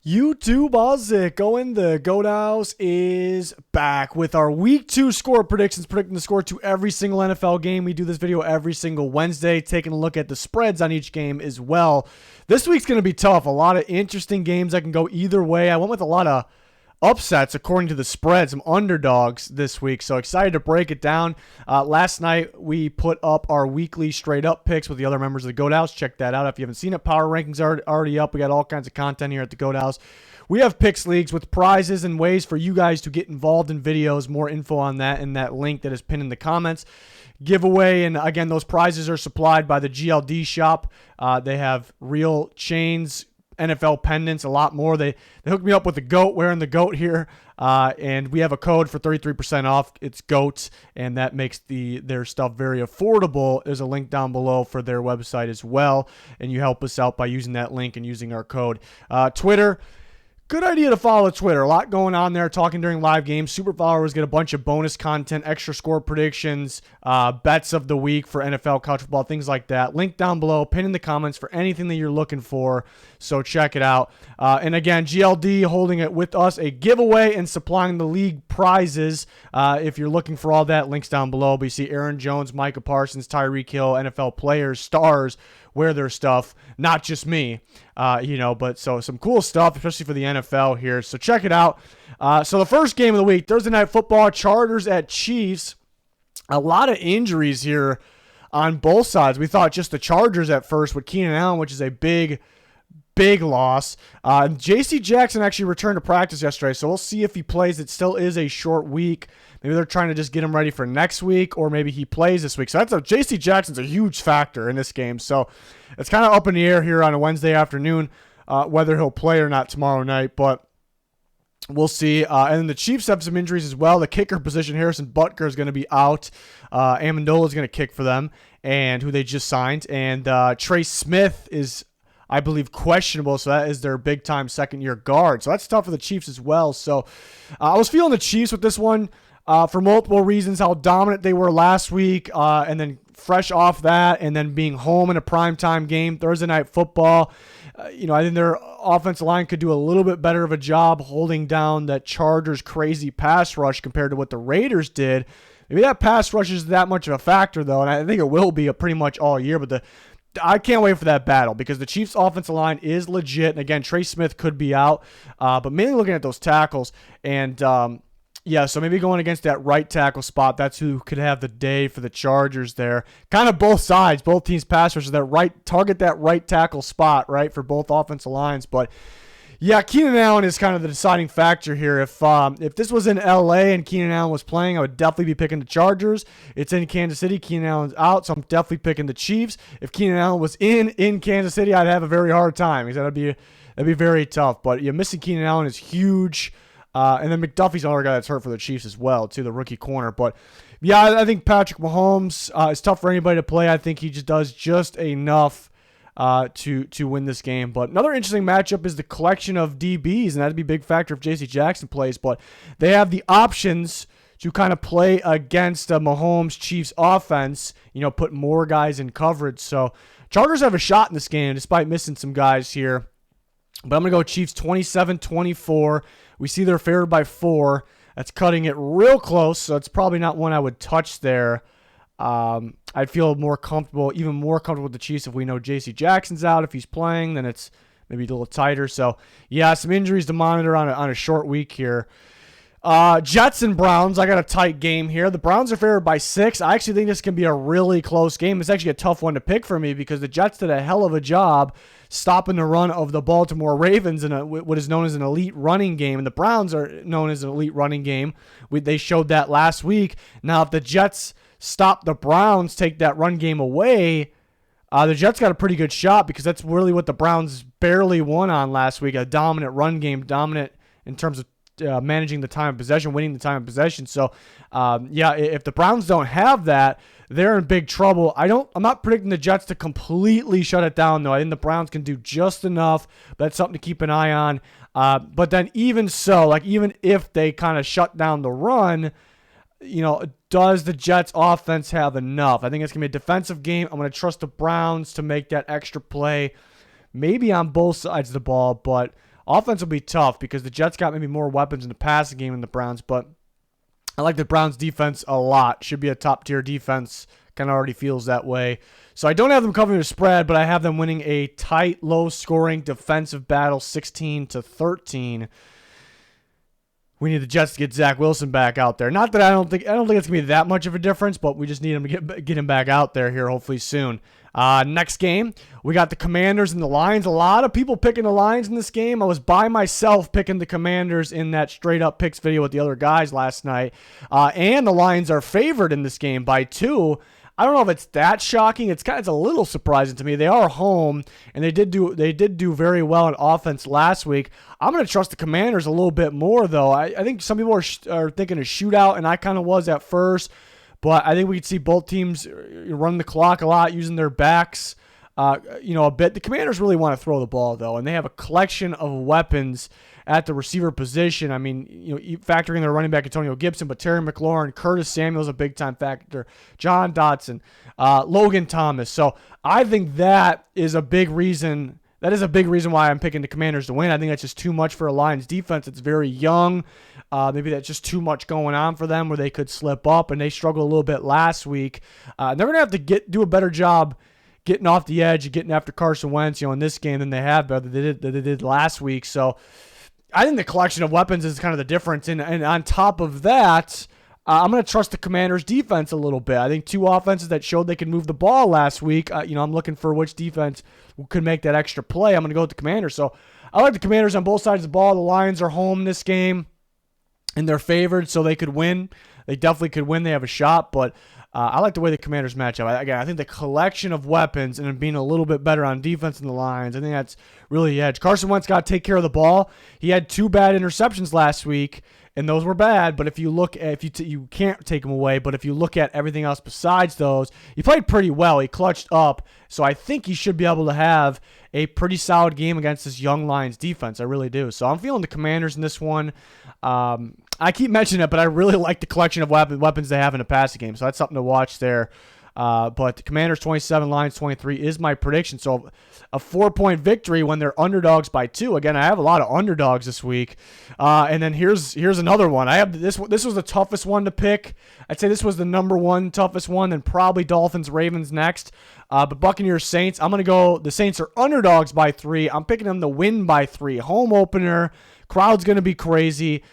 YouTube Ozic going the Goat House is back with our week 2 score predictions, predicting the score to every single NFL game. We do this video every single Wednesday, taking a look at the spreads on each game as well. This week's going to be tough. A lot of interesting games that can go either way. I went with a lot of upsets according to the spread, some underdogs this week, so excited to break it down. Last night we put up our weekly straight up picks with the other members of the Goat House. Check that out if you haven't seen it. Power rankings are already up. We got all kinds of content here at the Goat House. We have picks leagues with prizes and ways for you guys to get involved in videos. More info on that in that link that is pinned in the comments. Giveaway, and again, those prizes are supplied by the GLD shop. They have real chains, NFL pendants, a lot more. They hooked me up with the GOAT, wearing the GOAT here, and we have a code for 33% off. It's GOAT, and that makes their stuff very affordable. There's a link down below for their website as well, and you help us out by using that link and using our code. Twitter. Good idea to follow Twitter. A lot going on there, talking during live games. Super followers get a bunch of bonus content, extra score predictions, bets of the week for NFL, college football, things like that. Link down below, pin in the comments for anything that you're looking for. So check it out. And again, GLD holding it with us, a giveaway and supplying the league prizes. If you're looking for all that, links down below. But you see Aaron Jones, Micah Parsons, Tyreek Hill, NFL players, stars wear their stuff, not just me, but so some cool stuff, especially for the NFL here. So check it out. So the first game of the week, Thursday Night Football, Chargers at Chiefs. A lot of injuries here on both sides. We thought just the Chargers at first with Keenan Allen, which is a big loss. J.C. Jackson actually returned to practice yesterday, so we'll see if he plays. It still is a short week. Maybe they're trying to just get him ready for next week, or maybe he plays this week. So J.C. Jackson's a huge factor in this game. So it's kind of up in the air here on a Wednesday afternoon whether he'll play or not tomorrow night, but we'll see. And then the Chiefs have some injuries as well. The kicker position, Harrison Butker, is going to be out. Amendola is going to kick for them, and who they just signed. And Trey Smith is, I believe, questionable, so that is their big-time second-year guard. So that's tough for the Chiefs as well. So I was feeling the Chiefs with this one for multiple reasons, how dominant they were last week, and then fresh off that, and then being home in a primetime game, Thursday Night Football. I think their offensive line could do a little bit better of a job holding down that Chargers crazy pass rush compared to what the Raiders did. Maybe that pass rush is that much of a factor, though, and I think it will be pretty much all year, but I can't wait for that battle because the Chiefs' offensive line is legit. And again, Trey Smith could be out, but mainly looking at those tackles. And so maybe going against that right tackle spot, that's who could have the day for the Chargers there. Kind of both sides, both teams' pass rushers target that right tackle spot, right, for both offensive lines. But yeah, Keenan Allen is kind of the deciding factor here. If this was in LA and Keenan Allen was playing, I would definitely be picking the Chargers. It's in Kansas City. Keenan Allen's out, so I'm definitely picking the Chiefs. If Keenan Allen was in Kansas City, I'd have a very hard time because that'd be very tough. But missing Keenan Allen is huge. And then McDuffie's another guy that's hurt for the Chiefs as well, too, the rookie corner. But yeah, I think Patrick Mahomes is tough for anybody to play. I think he just does just enough to win this game. But another interesting matchup is the collection of DBs, and that'd be a big factor if J.C. Jackson plays. But they have the options to kind of play against the Mahomes Chiefs offense, put more guys in coverage. So Chargers have a shot in this game despite missing some guys here. But I'm going to go Chiefs 27-24. We see they're favored by 4. That's cutting it real close, so it's probably not one I would touch there. I'd feel even more comfortable with the Chiefs if we know J.C. Jackson's out. If he's playing, then it's maybe a little tighter. So, yeah, some injuries to monitor on a short week here. Jets and Browns, I got a tight game here. The Browns are favored by 6. I actually think this can be a really close game. It's actually a tough one to pick for me because the Jets did a hell of a job stopping the run of the Baltimore Ravens in what is known as an elite running game. And the Browns are known as an elite running game. They showed that last week. Now, if the Jets stop the Browns, take that run game away, the Jets got a pretty good shot because that's really what the Browns barely won on last week, a dominant run game, dominant in terms of managing the time of possession, winning the time of possession. So, if the Browns don't have that, they're in big trouble. I'm not predicting the Jets to completely shut it down, though. I think the Browns can do just enough. But that's something to keep an eye on. But then even so, even if they kind of shut down the run, does the Jets offense have enough? I think it's going to be a defensive game. I'm going to trust the Browns to make that extra play, maybe on both sides of the ball, but Offense will be tough because the Jets got maybe more weapons in the passing game than the Browns, but I like the Browns defense a lot. Should be a top-tier defense. Kind of already feels that way. So I don't have them covering the spread, but I have them winning a tight, low-scoring defensive battle, 16-13. We need the Jets to get Zach Wilson back out there. Not that I don't think it's gonna be that much of a difference, but we just need him to get him back out there here hopefully soon. Next game, we got the Commanders and the Lions. A lot of people picking the Lions in this game. I was by myself picking the Commanders in that straight-up picks video with the other guys last night. And the Lions are favored in this game by 2. I don't know if it's that shocking. It's a little surprising to me. They are home, and they did do very well in offense last week. I'm going to trust the Commanders a little bit more, though. I think some people are thinking a shootout, and I kind of was at first. But I think we could see both teams run the clock a lot, using their backs, a bit. The Commanders really want to throw the ball, though, and they have a collection of weapons at the receiver position. I mean, factoring their running back Antonio Gibson, but Terry McLaurin, Curtis Samuel's a big-time factor, John Dotson, Logan Thomas. So I think that is a big reason. That is a big reason why I'm picking the Commanders to win. I think that's just too much for a Lions defense. It's very young. Maybe that's just too much going on for them where they could slip up, and they struggled a little bit last week. They're going to have to do a better job getting off the edge and getting after Carson Wentz, in this game than they did last week. So I think the collection of weapons is kind of the difference. And on top of that, I'm going to trust the Commanders' defense a little bit. I think 2 offenses that showed they could move the ball last week. I'm looking for which defense could make that extra play. I'm going to go with the Commanders. So I like the Commanders on both sides of the ball. The Lions are home this game, and they're favored, so they could win. They definitely could win. They have a shot, but I like the way the Commanders match up. I think the collection of weapons and being a little bit better on defense than the Lions, I think that's really the edge. Carson Wentz got to take care of the ball. He had 2 bad interceptions last week, and those were bad. But if you look at, you can't take them away. But if you look at everything else besides those, he played pretty well. He clutched up, so I think he should be able to have a pretty solid game against this young Lions defense. I really do. So I'm feeling the Commanders in this one. I keep mentioning it, but I really like the collection of weapons they have in the passing game. So that's something to watch there. But the Commanders 27, Lions 23 is my prediction. So a 4-point victory when they're underdogs by 2. Again, I have a lot of underdogs this week. And then here's another one. I have this was the toughest one to pick. I'd say this was the number 1 toughest one, then probably Dolphins, Ravens next. But Buccaneers, Saints, I'm going to go, the Saints are underdogs by 3. I'm picking them to win by 3. Home opener. Crowd's going to be crazy.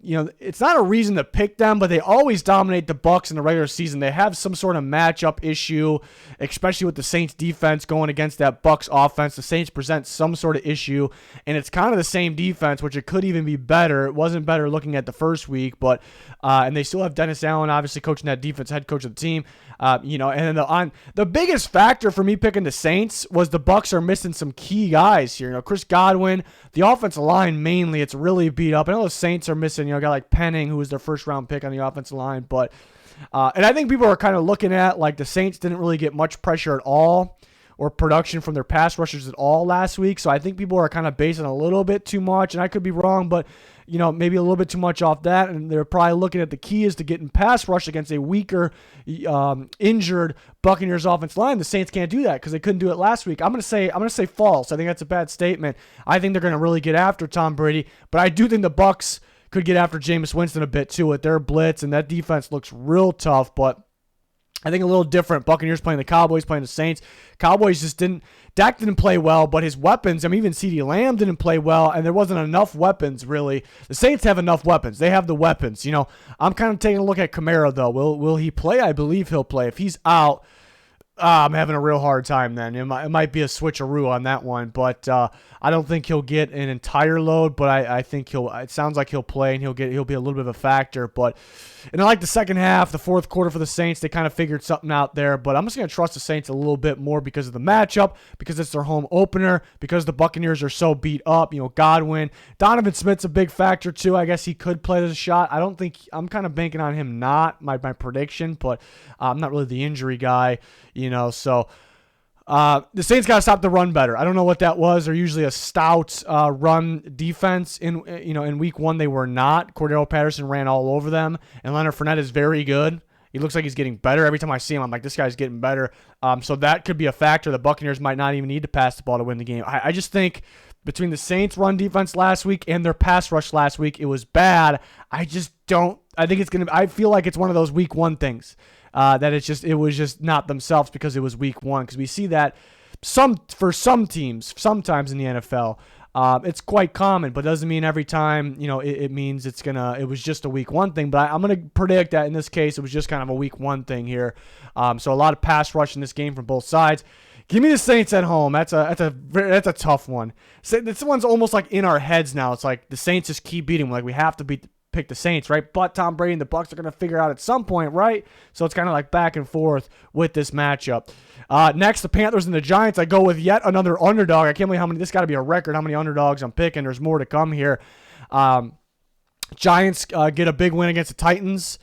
It's not a reason to pick them, but they always dominate the Bucs in the regular season. They have some sort of matchup issue, especially with the Saints defense going against that Bucs offense. The Saints present some sort of issue, and it's kind of the same defense, which it could even be better. It wasn't better looking at the first week, but and they still have Dennis Allen, obviously coaching that defense, head coach of the team. And then the biggest factor for me picking the Saints was the Bucs are missing some key guys here. Chris Godwin, the offensive line mainly, it's really beat up. I know the Saints are missing, a guy like Penning, who was their first-round pick on the offensive line. But and I think people are kind of looking at, like, the Saints didn't really get much pressure at all or production from their pass rushers at all last week. So I think people are kind of basing a little bit too much, and I could be wrong, but maybe a little bit too much off that. And they're probably looking at the key is to getting pass rush against a weaker, injured Buccaneers offensive line. The Saints can't do that because they couldn't do it last week. I'm gonna say false. I think that's a bad statement. I think they're gonna really get after Tom Brady, but I do think the Bucs could get after Jameis Winston a bit too with their blitz, and that defense looks real tough, but I think a little different. Buccaneers playing the Cowboys, playing the Saints. Cowboys Dak didn't play well, but his weapons, even CeeDee Lamb didn't play well, and there wasn't enough weapons, really. The Saints have enough weapons. They have the weapons. I'm kind of taking a look at Kamara, though. Will he play? I believe he'll play. If he's out, I'm having a real hard time then. It might be a switcheroo on that one, but I don't think he'll get an entire load, but I think it sounds like he'll play, and he'll be a little bit of a factor. And I like the second half, the fourth quarter for the Saints. They kind of figured something out there, but I'm just going to trust the Saints a little bit more because of the matchup, because it's their home opener, because the Buccaneers are so beat up. Godwin. Donovan Smith's a big factor too. I guess he could play the shot. I'm kind of banking on him not, my prediction, but I'm not really the injury guy, so the Saints got to stop the run better. I don't know what that was. They're usually a stout run defense. In week 1 they were not. Cordero Patterson ran all over them, and Leonard Fournette is very good. He looks like he's getting better. Every time I see him, I'm like, this guy's getting better. So that could be a factor. The Buccaneers might not even need to pass the ball to win the game. I just think between the Saints' run defense last week and their pass rush last week, it was bad. I feel like it's one of those week one things that it was just not themselves because it was week one. Because we see that for some teams, sometimes in the NFL, it's quite common, but doesn't mean every time, it means it was just a week one thing. But I'm going to predict that in this case, it was just kind of a week one thing here. So a lot of pass rush in this game from both sides. Give me the Saints at home. That's a tough one. This one's almost like in our heads now. It's like the Saints just keep beating them. Like we have to pick the Saints, right? But Tom Brady and the Bucs are going to figure out at some point, right? So it's kind of like back and forth with this matchup. Next, the Panthers and the Giants. I go with yet another underdog. I can't believe how many. This got to be a record. How many underdogs I'm picking? There's more to come here. Giants get a big win against the Titans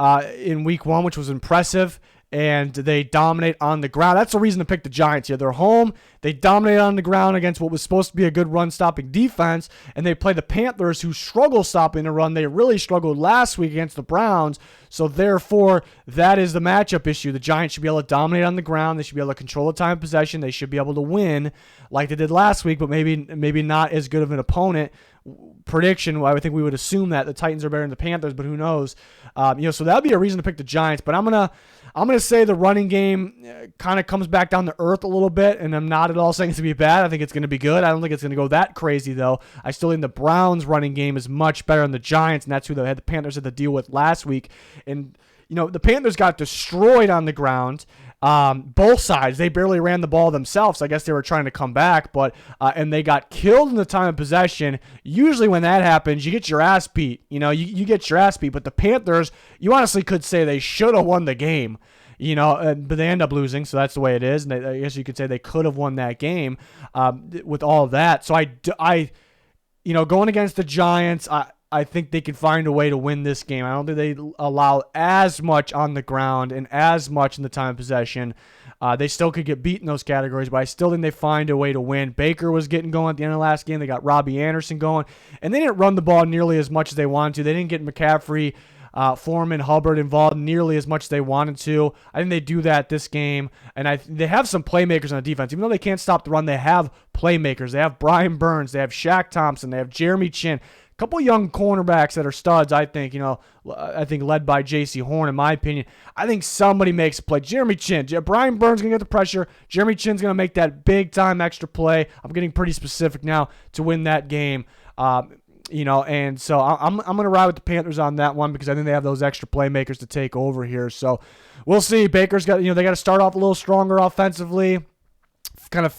in Week 1, which was impressive. And they dominate on the ground. That's the reason to pick the Giants here. They're home. They dominate on the ground against what was supposed to be a good run-stopping defense, and they play the Panthers, who struggle stopping the run. They really struggled last week against the Browns, so therefore, that is the matchup issue. The Giants should be able to dominate on the ground. They should be able to control the time of possession. They should be able to win like they did last week, but maybe not as good of an opponent. Prediction, well, I think we would assume that the Titans are better than the Panthers, but who knows? So that would be a reason to pick the Giants, but I'm gonna say the running game kind of comes back down to earth a little bit, and I'm not at all saying it's going to be bad. I think it's going to be good. I don't think it's going to go that crazy, though. I still think the Browns' running game is much better than the Giants, and that's who the Panthers had to deal with last week. And, the Panthers got destroyed on the ground. Both sides, they barely ran the ball themselves. I guess they were trying to come back, but and they got killed in the time of possession. Usually when that happens, you get your ass beat. You get your ass beat. But the Panthers, you honestly could say they should have won the game. But they end up losing, so that's the way it is. And I guess you could say they could have won that game with all of that. So I going against the Giants, I think they can find a way to win this game. I don't think they allow as much on the ground and as much in the time of possession. They still could get beat in those categories, but I still think they find a way to win. Baker was getting going at the end of the last game. They got Robbie Anderson going, and they didn't run the ball nearly as much as they wanted to. They didn't get McCaffrey, Foreman, Hubbard involved nearly as much as they wanted to. I think they do that this game, and they have some playmakers on the defense. Even though they can't stop the run, they have playmakers. They have Brian Burns. They have Shaq Thompson. They have Jeremy Chin. Couple young cornerbacks that are studs, I think, I think led by J.C. Horn, in my opinion. I think somebody makes a play. Jeremy Chin. Brian Burns going to get the pressure. Jeremy Chin's going to make that big-time extra play. I'm getting pretty specific now to win that game. And so I'm going to ride with the Panthers on that one because I think they have those extra playmakers to take over here. So we'll see. Baker's got, they got to start off a little stronger offensively, kind of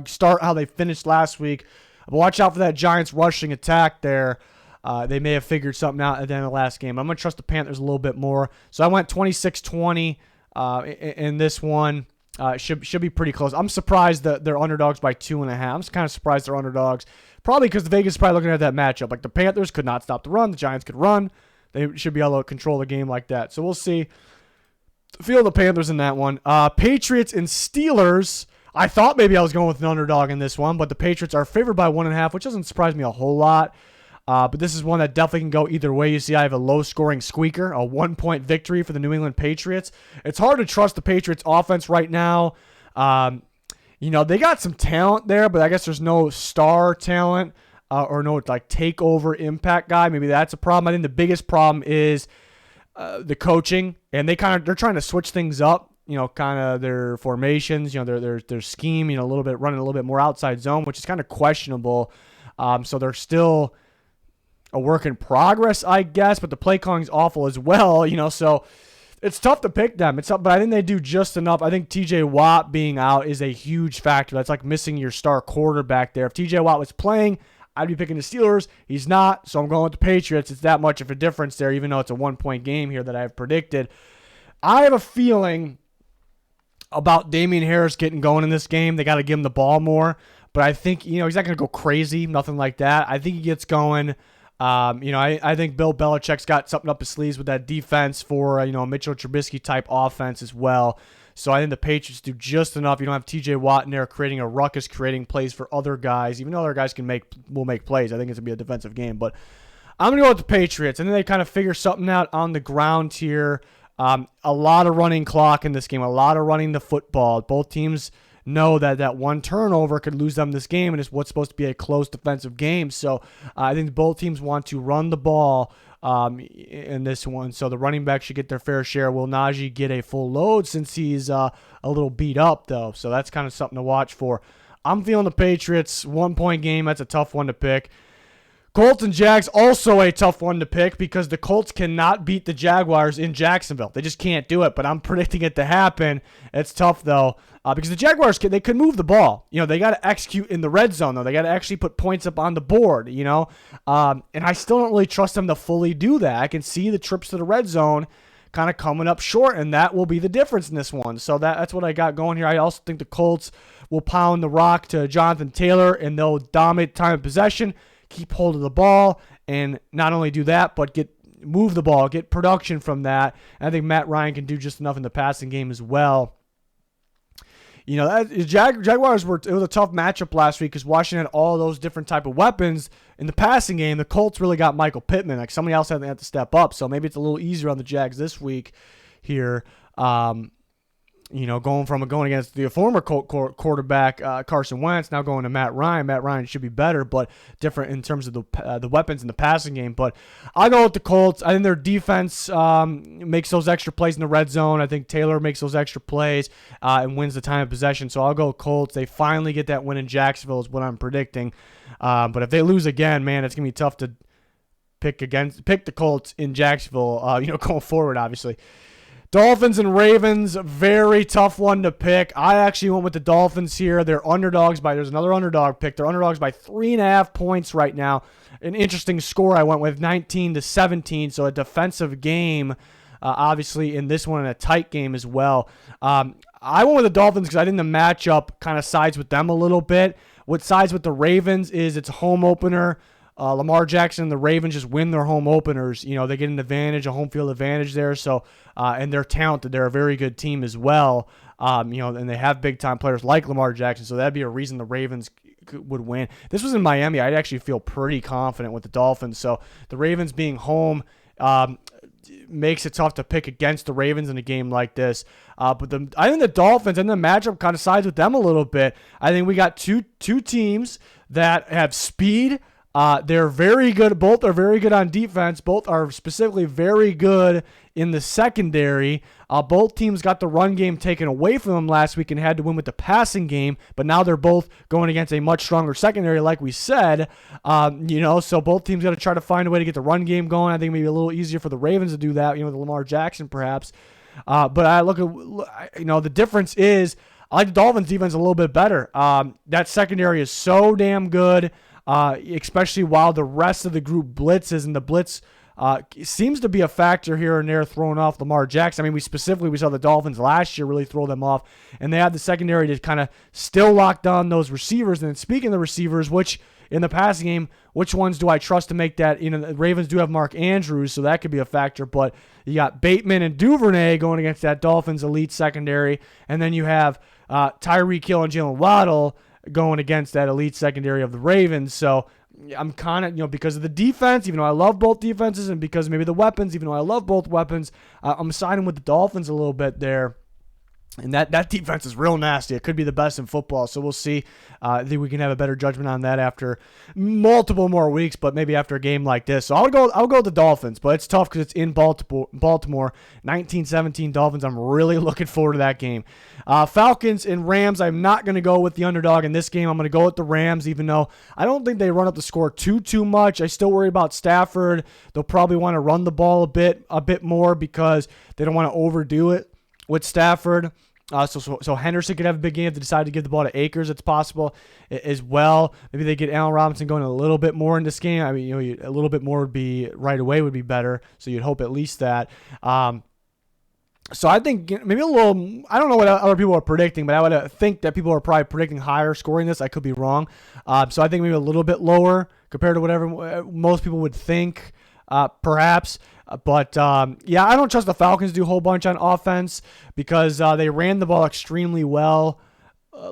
start how they finished last week. But watch out for that Giants rushing attack there. They may have figured something out at the end of the last game. I'm going to trust the Panthers a little bit more. So I went 26-20 in this one. Should be pretty close. I'm surprised that they're underdogs by 2.5. I'm just kind of surprised they're underdogs. Probably because the Vegas is probably looking at that matchup. Like the Panthers could not stop the run. The Giants could run. They should be able to control the game like that. So we'll see. Feel the Panthers in that one. Patriots and Steelers. I thought maybe I was going with an underdog in this one, but the Patriots are favored by 1.5, which doesn't surprise me a whole lot. But this is one that definitely can go either way. You see, I have a low-scoring squeaker, a 1-point victory for the New England Patriots. It's hard to trust the Patriots offense right now. They got some talent there, but I guess there's no star talent or no takeover impact guy. Maybe that's a problem. I think the biggest problem is the coaching, and they're trying to switch things up. Kind of their formations, their scheme, running a little bit more outside zone, which is kind of questionable. So they're still a work in progress, I guess, but the play calling is awful as well, so it's tough to pick them. It's tough, but I think they do just enough. I think TJ Watt being out is a huge factor. That's like missing your star quarterback there. If TJ Watt was playing, I'd be picking the Steelers. He's not, so I'm going with the Patriots. It's that much of a difference there, even though it's a 1-point game here that I have predicted. I have a feeling about Damian Harris getting going in this game. They got to give him the ball more. But I think, he's not going to go crazy, nothing like that. I think he gets going. I think Bill Belichick's got something up his sleeves with that defense for, a Mitchell Trubisky type offense as well. So I think the Patriots do just enough. You don't have TJ Watt in there creating a ruckus, creating plays for other guys. Even though other guys will make plays. I think it's going to be a defensive game. But I'm going to go with the Patriots. And then they kind of figure something out on the ground here. A lot of running clock in this game, a lot of running the football. Both teams know that that one turnover could lose them this game, and it's what's supposed to be a close defensive game. So I think both teams want to run the ball in this one. So the running back should get their fair share. Will Najee get a full load since he's a little beat up, though? So that's kind of something to watch for. I'm feeling the Patriots. 1-point game. That's a tough one to pick. Colts and Jags, also a tough one to pick because the Colts cannot beat the Jaguars in Jacksonville. They just can't do it, but I'm predicting it to happen. It's tough, though, because the Jaguars, they could move the ball. They got to execute in the red zone, though. They got to actually put points up on the board, and I still don't really trust them to fully do that. I can see the trips to the red zone kind of coming up short, and that will be the difference in this one. So that's what I got going here. I also think the Colts will pound the rock to Jonathan Taylor, and they'll dominate time of possession, keep hold of the ball, and not only do that, but move the ball, get production from that. And I think Matt Ryan can do just enough in the passing game as well. Jaguars it was a tough matchup last week because Washington had all those different type of weapons in the passing game. The Colts really got Michael Pittman. Like somebody else had to step up, so maybe it's a little easier on the Jags this week here. Going against the former Colt quarterback Carson Wentz, now going to Matt Ryan. Matt Ryan should be better, but different in terms of the weapons in the passing game. But I go with the Colts. I think their defense makes those extra plays in the red zone. I think Taylor makes those extra plays and wins the time of possession. So I'll go Colts. They finally get that win in Jacksonville is what I'm predicting. But if they lose again, man, it's gonna be tough to pick the Colts in Jacksonville. Going forward, obviously. Dolphins and Ravens, very tough one to pick. I actually went with the Dolphins here. They're underdogs there's another underdog pick. They're underdogs by 3.5 points right now. An interesting score I went with, 19-17, so a defensive game, obviously, in this one, and a tight game as well. I went with the Dolphins because I think the matchup kind of sides with them a little bit. What sides with the Ravens is it's a home opener. Lamar Jackson and the Ravens just win their home openers. They get an advantage, a home field advantage there. So, and they're talented. They're a very good team as well. And they have big time players like Lamar Jackson. So that'd be a reason the Ravens would win. This was in Miami. I'd actually feel pretty confident with the Dolphins. So the Ravens being home makes it tough to pick against the Ravens in a game like this. But I think the Dolphins and the matchup kind of sides with them a little bit. I think we got two teams that have speed. They're very good. Both are very good on defense. Both are specifically very good in the secondary. Both teams got the run game taken away from them last week and had to win with the passing game. But now they're both going against a much stronger secondary, like we said. So both teams got to try to find a way to get the run game going. I think maybe a little easier for the Ravens to do that, with Lamar Jackson perhaps. But I look at, the difference is I like the Dolphins defense a little bit better. That secondary is so damn good. Especially while the rest of the group blitzes, and the blitz seems to be a factor here and there throwing off Lamar Jackson. I mean, we saw the Dolphins last year really throw them off, and they had the secondary to kind of still lock down those receivers. And speaking of the receivers, which in the passing game, which ones do I trust to make that? The Ravens do have Mark Andrews, so that could be a factor, but you got Bateman and Duvernay going against that Dolphins elite secondary, and then you have Tyreek Hill and Jalen Waddle going against that elite secondary of the Ravens. So I'm kind of, because of the defense, even though I love both defenses, and because maybe the weapons, even though I love both weapons, I'm siding with the Dolphins a little bit there. And that defense is real nasty. It could be the best in football. So we'll see. I think we can have a better judgment on that after multiple more weeks, but maybe after a game like this. So I'll go with the Dolphins, but it's tough because it's in Baltimore. 19-17 Dolphins. I'm really looking forward to that game. Falcons and Rams. I'm not going to go with the underdog in this game. I'm going to go with the Rams, even though I don't think they run up the score too much. I still worry about Stafford. They'll probably want to run the ball a bit more because they don't want to overdo it with Stafford. So Henderson could have a big game if they decide to give the ball to Akers. It's possible as well. Maybe they get Allen Robinson going a little bit more in this game. I mean, a little bit more would be right away would be better. So you'd hope at least that. So I think maybe a little. I don't know what other people are predicting, but I would think that people are probably predicting higher scoring this. I could be wrong. So I think maybe a little bit lower compared to whatever most people would think, perhaps. But I don't trust the Falcons to do a whole bunch on offense because they ran the ball extremely well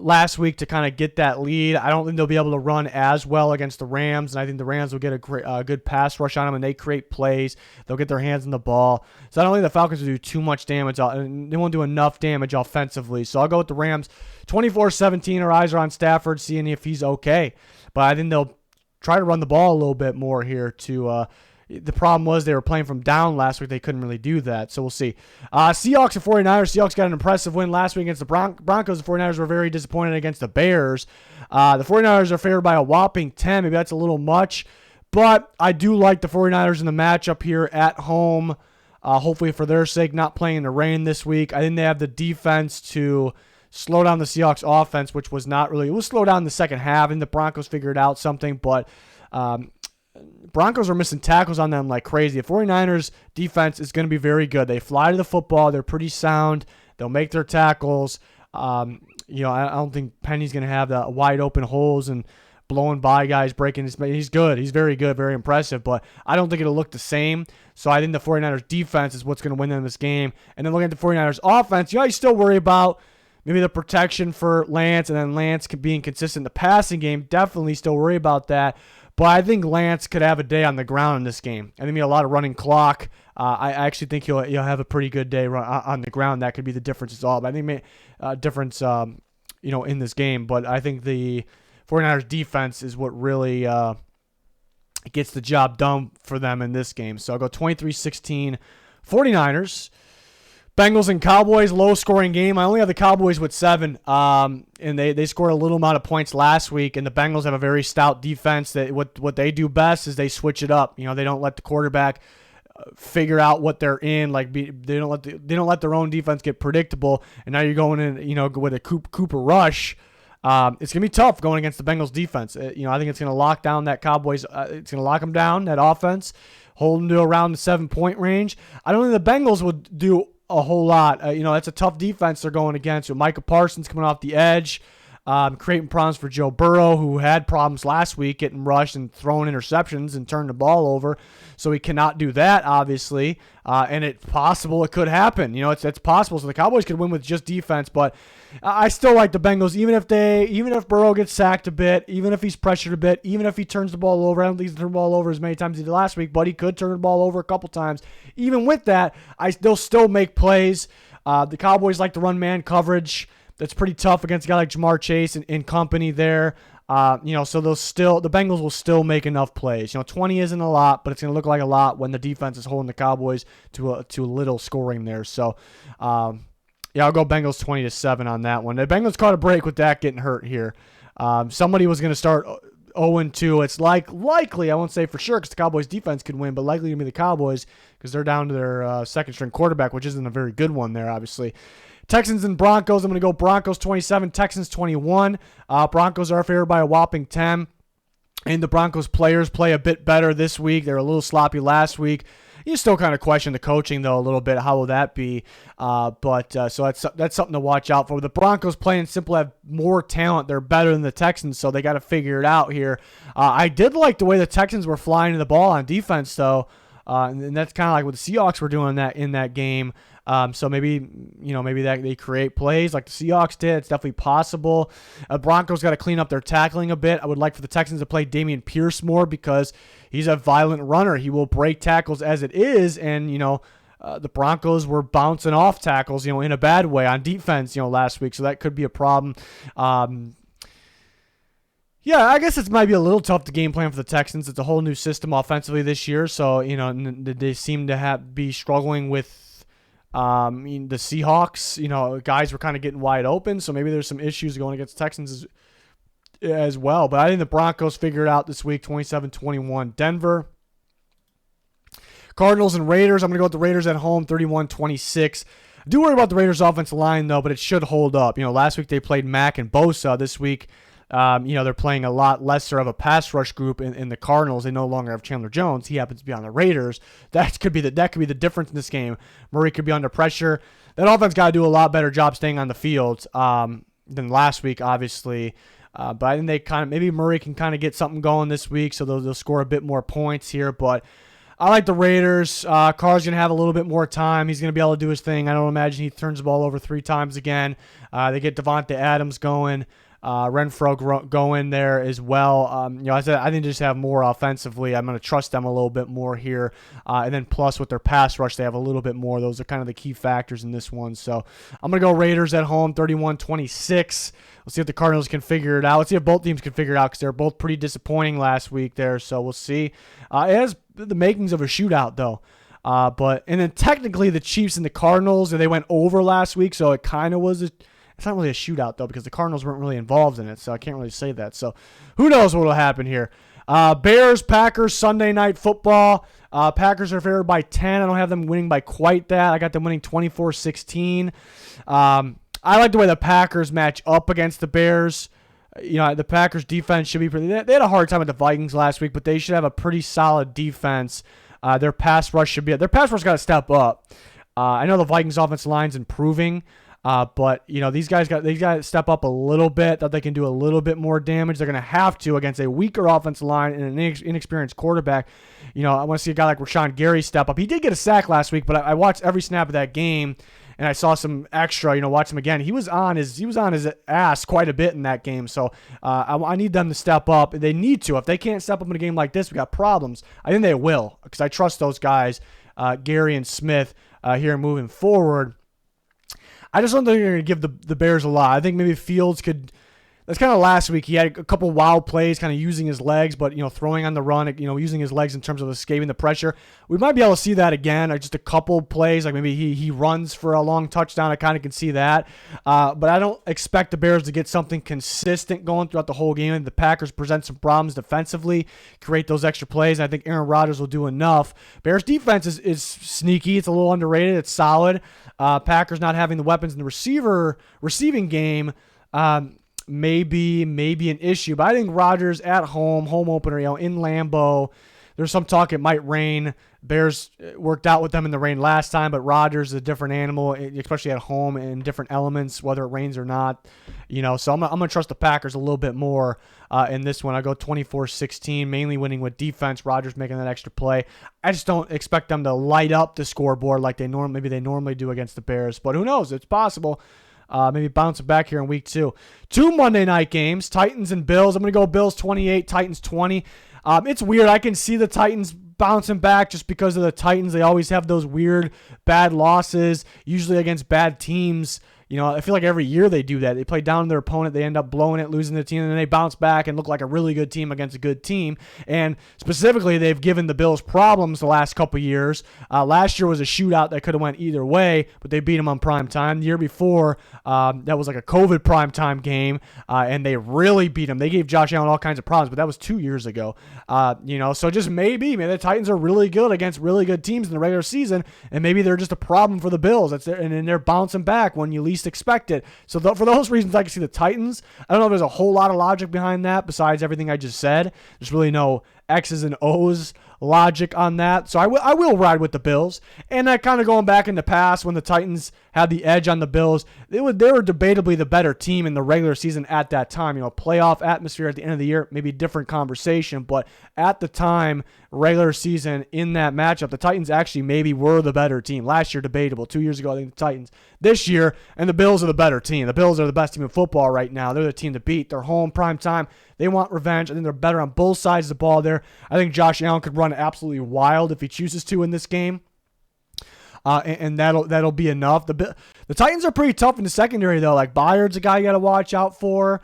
last week to kind of get that lead. I don't think they'll be able to run as well against the Rams, and I think the Rams will get a good pass rush on them, and they create plays. They'll get their hands on the ball. So I don't think the Falcons will do too much damage, and they won't do enough damage offensively. So I'll go with the Rams 24-17. Our eyes are on Stafford, seeing if he's okay. But I think they'll try to run the ball a little bit more here to the problem was they were playing from down last week. They couldn't really do that, so we'll see. Seahawks and 49ers. Seahawks got an impressive win last week against the Broncos. The 49ers were very disappointed against the Bears. The 49ers are favored by a whopping 10. Maybe that's a little much, but I do like the 49ers in the matchup here at home. Hopefully for their sake, not playing in the rain this week. I think they have the defense to slow down the Seahawks offense, which was not really. It was slow down in the second half, and the Broncos figured out something, but Broncos are missing tackles on them like crazy. The 49ers defense is going to be very good. They fly to the football. They're pretty sound. They'll make their tackles. I don't think Penny's going to have the wide open holes and blowing by guys, breaking his. He's good. He's very good, very impressive, but I don't think it'll look the same. So I think the 49ers defense is what's going to win them this game. And then looking at the 49ers offense, you still worry about maybe the protection for Lance, and then Lance being consistent in the passing game. Definitely still worry about that. But I think Lance could have a day on the ground in this game. I think a lot of running clock. I actually think he'll have a pretty good day on the ground. That could be the difference is all. But I think difference in this game. But I think the 49ers defense is what really gets the job done for them in this game. So I'll go 23-16 49ers. Bengals and Cowboys, low-scoring game. I only have the Cowboys with 7, and they scored a little amount of points last week, and the Bengals have a very stout defense. That what they do best is they switch it up. They don't let the quarterback figure out what they're in. They don't let their own defense get predictable, and now you're going in with a Cooper rush. It's going to be tough going against the Bengals defense. I think it's going to lock down that Cowboys. It's going to lock them down, that offense, hold them to around the 7-point range. I don't think the Bengals would do a whole lot. It's a tough defense they're going against with Micah Parsons coming off the edge, creating problems for Joe Burrow, who had problems last week getting rushed and throwing interceptions and turning the ball over. So he cannot do that, obviously. And it's possible it could happen. It's possible. So the Cowboys could win with just defense, but I still like the Bengals, even if Burrow gets sacked a bit, even if he's pressured a bit, even if he turns the ball over. I don't think he's turned the ball over as many times as he did last week, but he could turn the ball over a couple times. Even with that, they'll still make plays. The Cowboys like to run man coverage. That's pretty tough against a guy like Jamar Chase and company there. So the Bengals will still make enough plays. 20 isn't a lot, but it's going to look like a lot when the defense is holding the Cowboys to a little scoring there. So, I'll go Bengals 20-7 on that one. The Bengals caught a break with Dak getting hurt here. Somebody was going to start 0-2. It's likely, I won't say for sure because the Cowboys defense could win, but likely to be the Cowboys because they're down to their second-string quarterback, which isn't a very good one there, obviously. Texans and Broncos. I'm going to go Broncos 27, Texans 21. Broncos are favored by a whopping 10. And the Broncos players play a bit better this week. They were a little sloppy last week. You still kind of question the coaching, though, a little bit. How will that be? So that's something to watch out for. The Broncos, plain and simple, have more talent. They're better than the Texans, so they got to figure it out here. I did like the way the Texans were flying the ball on defense, though. And that's kind of like what the Seahawks were doing in that game. So maybe that they create plays like the Seahawks did. It's definitely possible. Broncos got to clean up their tackling a bit. I would like for the Texans to play Dameon Pierce more because he's a violent runner. He will break tackles as it is, and the Broncos were bouncing off tackles, in a bad way on defense, last week. So that could be a problem. Yeah, I guess it might be a little tough to game plan for the Texans. It's a whole new system offensively this year, so they seem to be struggling with the Seahawks. Guys were kind of getting wide open, so maybe there's some issues going against Texans as well. But I think the Broncos figured it out this week, 27-21. Denver, Cardinals and Raiders. I'm going to go with the Raiders at home, 31-26. I do worry about the Raiders' offensive line, though, but it should hold up. Last week they played Mack and Bosa. This week, they're playing a lot lesser of a pass rush group in the Cardinals. They no longer have Chandler Jones. He happens to be on the Raiders. That could be the difference in this game. Murray could be under pressure. That offense got to do a lot better job staying on the field than last week, obviously. But I think maybe Murray can kind of get something going this week, so they'll score a bit more points here. But I like the Raiders. Carr's going to have a little bit more time. He's going to be able to do his thing. I don't imagine he turns the ball over 3 times again. They get Devontae Adams going. Renfro going there as well. I said I think they just have more offensively. I'm going to trust them a little bit more here. And then plus with their pass rush, they have a little bit more. Those are kind of the key factors in this one. So I'm going to go Raiders at home, 31-26. We'll see if the Cardinals can figure it out. Let's see if both teams can figure it out because they were both pretty disappointing last week there. So we'll see. It has the makings of a shootout, though. And then technically the Chiefs and the Cardinals, they went over last week, so it kind of was it's not really a shootout, though, because the Cardinals weren't really involved in it, so I can't really say that. So who knows what will happen here. Bears, Packers, Sunday Night Football. Packers are favored by 10. I don't have them winning by quite that. I got them winning 24-16. I like the way the Packers match up against the Bears. The Packers defense should be pretty. They had a hard time with the Vikings last week, but they should have a pretty solid defense. Their pass rush got to step up. I know the Vikings offensive line's improving, but these guys got to step up a little bit. That they can do a little bit more damage. They're going to have to against a weaker offensive line and an inexperienced quarterback. I want to see a guy like Rashawn Gary step up. He did get a sack last week, but I watched every snap of that game. And I saw some extra, watch him again. He was on his ass quite a bit in that game. So I need them to step up. They need to. If they can't step up in a game like this, we got problems. I think they will because I trust those guys, Gary and Smith, here moving forward. I just don't think they're going to give the Bears a lot. I think maybe Fields could. That's kind of last week. He had a couple wild plays, kind of using his legs, but throwing on the run, using his legs in terms of escaping the pressure. We might be able to see that again, or just a couple plays, like maybe he runs for a long touchdown. I kind of can see that, but I don't expect the Bears to get something consistent going throughout the whole game. The Packers present some problems defensively, create those extra plays. I think Aaron Rodgers will do enough. Bears defense is sneaky. It's a little underrated. It's solid. Packers not having the weapons in the receiving game. Maybe an issue, but I think Rodgers at home opener, in Lambeau. There's some talk it might rain. Bears worked out with them in the rain last time, but Rodgers is a different animal, especially at home in different elements, whether it rains or not. So I'm gonna trust the Packers a little bit more in this one. I go 24-16, mainly winning with defense. Rodgers making that extra play. I just don't expect them to light up the scoreboard like they normally do against the Bears, but who knows? It's possible. Maybe bouncing back here in week 2. 2 Monday night games, Titans and Bills. I'm going to go Bills 28, Titans 20. It's weird. I can see the Titans bouncing back just because of the Titans. They always have those weird bad losses, usually against bad teams. I feel like every year they do that. They play down their opponent. They end up blowing it, losing the team, and then they bounce back and look like a really good team against a good team. And specifically, they've given the Bills problems the last couple years. Last year was a shootout that could have went either way, but they beat them on prime time. The year before, that was like a COVID prime time game, and they really beat them. They gave Josh Allen all kinds of problems, but that was 2 years ago. So just maybe the Titans are really good against really good teams in the regular season, and maybe they're just a problem for the Bills. And they're bouncing back when you least expect it. So for those reasons, I can see the Titans. I don't know if there's a whole lot of logic behind that besides everything I just said. There's really no X's and O's logic on that. So I will ride with the Bills. And that kind of going back in the past when the Titans had the edge on the Bills, they were debatably the better team in the regular season at that time. Playoff atmosphere at the end of the year, maybe a different conversation. But at the time, regular season in that matchup, the Titans actually maybe were the better team. Last year, debatable. 2 years ago, I think the Titans. This year, and the Bills are the better team. The Bills are the best team in football right now. They're the team to beat. They're home, prime time. They want revenge. I think they're better on both sides of the ball there. I think Josh Allen could run absolutely wild if he chooses to in this game. And that'll be enough. The Titans are pretty tough in the secondary, though. Like, Byard's a guy you got to watch out for.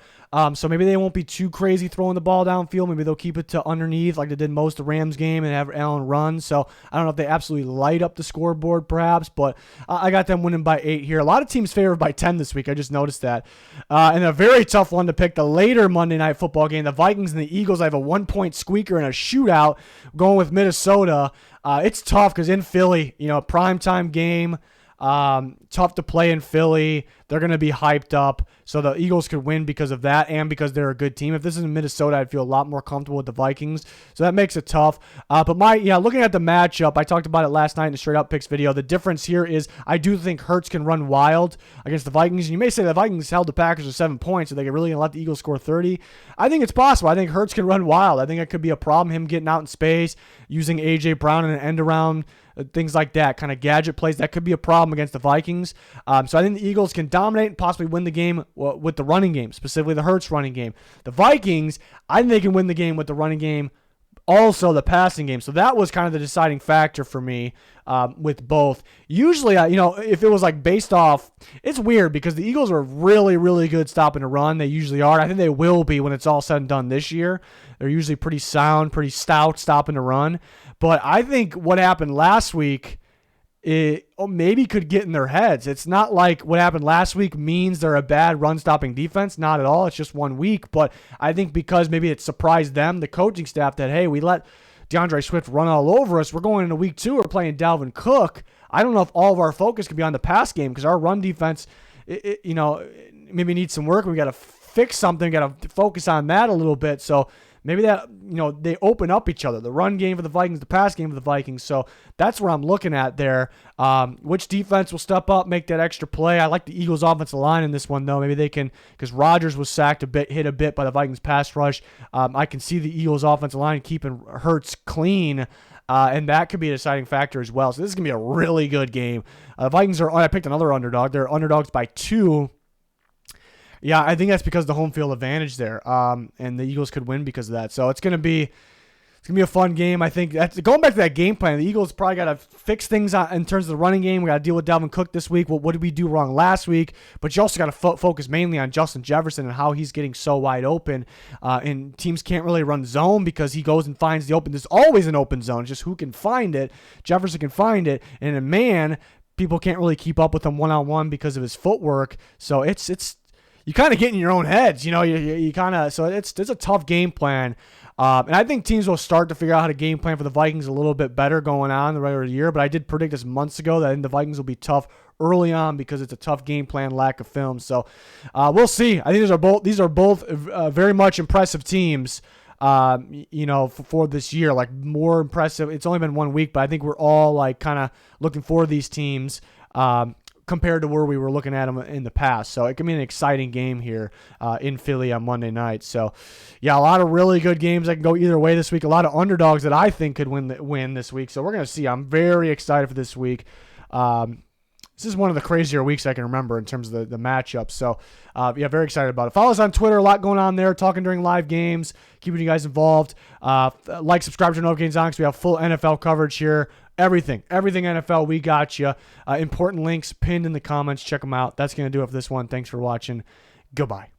So maybe they won't be too crazy throwing the ball downfield. Maybe they'll keep it to underneath like they did most of the Rams game and have Allen run. So I don't know if they absolutely light up the scoreboard perhaps, but I got them winning by 8 here. A lot of teams favored by 10 this week. I just noticed that. And a very tough one to pick, the later Monday Night Football game. The Vikings and the Eagles, I have a 1-point squeaker and a shootout going with Minnesota. It's tough because in Philly, primetime game. Tough to play in Philly. They're going to be hyped up. So the Eagles could win because of that and because they're a good team. If this is in Minnesota, I'd feel a lot more comfortable with the Vikings. So that makes it tough. But looking at the matchup, I talked about it last night in the Straight Up Picks video. The difference here is I do think Hurts can run wild against the Vikings. And you may say the Vikings held the Packers to 7 points, so they can really gonna let the Eagles score 30. I think it's possible. I think Hurts can run wild. I think it could be a problem, him getting out in space, using A.J. Brown in an end around, things like that, kind of gadget plays. That could be a problem against the Vikings. So I think the Eagles can dominate and possibly win the game with the running game, specifically the Hurts running game. The Vikings, I think they can win the game with the running game, also the passing game. So that was kind of the deciding factor for me with both. Usually, if it was like based off, it's weird because the Eagles are really, really good stopping the run. They usually are. I think they will be when it's all said and done this year. They're usually pretty sound, pretty stout stopping the run. But I think what happened last week, it maybe could get in their heads. It's not like what happened last week means they're a bad run-stopping defense. Not at all. It's just 1 week. But I think because maybe it surprised them, the coaching staff, that, hey, we let DeAndre Swift run all over us. We're going into week 2. We're playing Dalvin Cook. I don't know if all of our focus could be on the pass game because our run defense, maybe needs some work. We got to fix something. Got to focus on that a little bit. So maybe that, they open up each other. The run game for the Vikings, the pass game for the Vikings. So that's where I'm looking at there. Which defense will step up, make that extra play? I like the Eagles' offensive line in this one, though. Maybe they can, because Rodgers was sacked a bit, hit a bit by the Vikings pass rush. I can see the Eagles' offensive line keeping Hurts clean. And that could be a deciding factor as well. So this is going to be a really good game. Vikings I picked another underdog. They're underdogs by 2. Yeah, I think that's because of the home field advantage there, and the Eagles could win because of that. So it's gonna be a fun game. I think going back to that game plan. The Eagles probably got to fix things in terms of the running game. We got to deal with Dalvin Cook this week. What did we do wrong last week? But you also got to focus mainly on Justin Jefferson and how he's getting so wide open. And teams can't really run zone because he goes and finds the open. There's always an open zone. It's just who can find it. Jefferson can find it, and a man, people can't really keep up with him one-on-one because of his footwork. So it's you kind of get in your own heads, you kind of, so it's a tough game plan. And I think teams will start to figure out how to game plan for the Vikings a little bit better going on the regular year. But I did predict this months ago that I think the Vikings will be tough early on because it's a tough game plan, lack of film. So we'll see. I think these are both very much impressive teams. For this year, like more impressive. It's only been 1 week, but I think we're all like kind of looking for these teams. Compared to where we were looking at them in the past. So it can be an exciting game here in Philly on Monday night. So, yeah, a lot of really good games that can go either way this week. A lot of underdogs that I think could win this week. So we're going to see. I'm very excited for this week. This is one of the crazier weeks I can remember in terms of the matchups. So, very excited about it. Follow us on Twitter. A lot going on there. Talking during live games. Keeping you guys involved. Subscribe to notifications on because we have full NFL coverage here. Everything NFL, we got you. Important links pinned in the comments. Check them out. That's going to do it for this one. Thanks for watching. Goodbye.